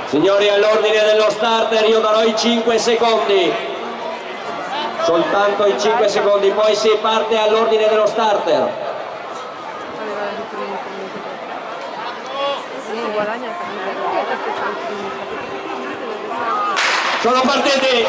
Signori, all'ordine dello starter io darò i 5 secondi, soltanto i 5 secondi, poi si parte all'ordine dello starter. Sono partiti!